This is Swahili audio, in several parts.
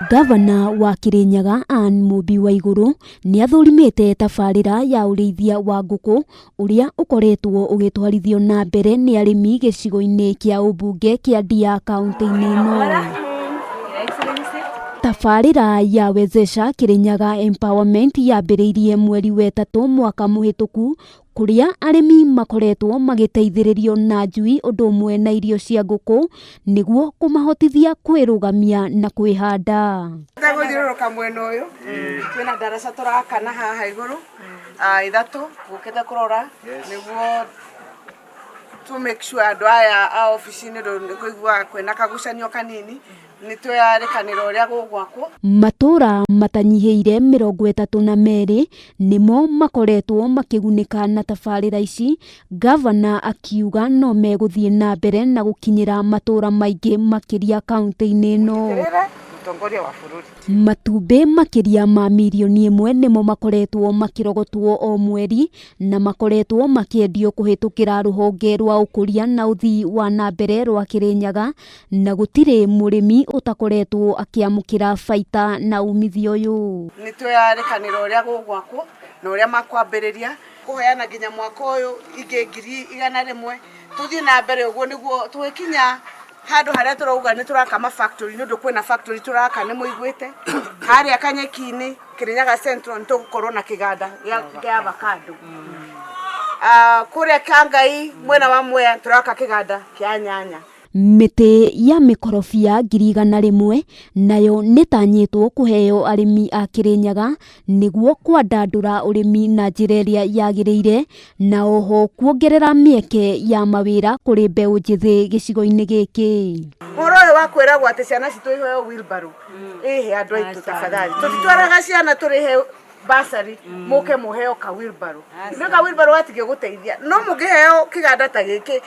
Ngabana wa Kirinyaga Ann Mumbi Waiguru ni athurimite tabarira ya urithia wa nguku uria ukoretwo ugitwarithio na mbere ni arimi gicigo-ini kia ubunge kia Ndia kaunti-ini no. Tabarira ya wezesha Kirinyaga Empowerment yambiriirie mweri wetatu mwaka muhituku kuria arimi makoretwo magiteithiririo na njui undu umwe na irio cia nguku niguo kumahotithia kwirugamia na kwihanda. Ndaguthiururuka mwena uyu twina daraca turakana haha iguru ithatu gukite kurora niguo to make sure andu aya a office-ini ndikuigua kwina kagucanio kanini nitweyarikanira uria gugwakwo. Matuura matanyihiire 32 nimo makoretwo makigunika na tabarira ici. Ngavana akiuga no meguthie na mbere na gukinyira matura maingi makiria kaunti-ini no. Matumbi makiria ma milioni 1 nimo makoretwo makirogotwo o mweri na makoretwo makiendio kuhitukira ruhonge rwa ukuria na uthii wa na mbere rwa Kirinyaga na gutire murimi utakoretwo akiamukira baita na umithio uyu. Nitweyarikanira uria gugwakwo na uria makwambiriria kuheana nginya mwaka uyu ingi 100,000 tuthie na mbere uguo niguo twikinya handu haria turauga ni turakama factory nundu kwina factory turaka ni muiguite haria kanyeki-ini Kirinyaga Central nitugukorwo na kiganda gia avocado kuria Kangai mwena wa Mwea turaka kiganda kia nyanya. Miti ya mikorobia 100,000 nayo nitanyitwo kuheo arimi a Kirinyaga niguo kwandandura urimi na njira iria yagiriire na oho kuongerera mieke ya mawira kuri mbeu njithi gicigo-ini giki. Horo wa kwiragwo ati ciana citu iheo wheelbarrow ihe andu aitu tafadhali tutwaraga ciana turihe basari muke muheo ka wheelbarrow nika wheelbarrow atige guteithia no mugiheo kiganda ta giki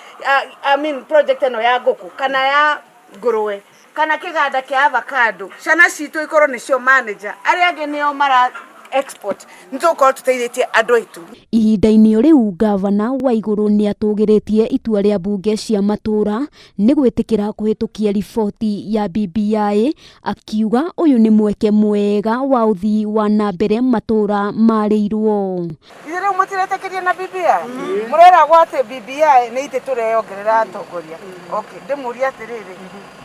project eno ya nguku kana ya nguruwe kana kiganda kia avocado ciana citu ikorwo nicio manager aria angi nio mara export nitukorwo tuteithĩtie andu aitu. Ihinda-ini riu Ngabana Waiguru ni atugiritie itua ria bunge cia Matuura ni gwitikira kuhitukia riboti ya BBI akiuga uyu ni mweke mwega wa uthii wa na mbere Matuura mariirwo. Ire mutiretekeria na BBI murera gwate BBI ni ite tureyongerera atongoria. Okay ndimuria atiriri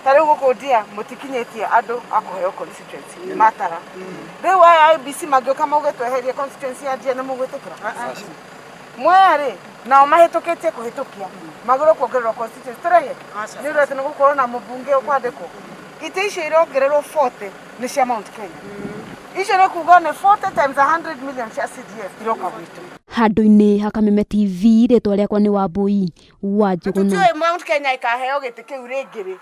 tari gukundia mutikinyitie andu akuheo constituency matara riu IBC magioka mauge tweherie constituency ya Njithi nimugwitikira mweri nao mahitukitie kuhitukia magiro kuongererwo constituency turehe ni urete ni gukorwo na mubunge ukwandikwo ite icio irongererwo 40 ni cia Mount Kenya icio ni kuga ni 40 times 100 million cia CDF iroka gwitu. Handu-ini ha Kameme TV ritwa riakwa ni Wambui wa Njuguna. Mount Kenya ikaheo giti kiu ringiri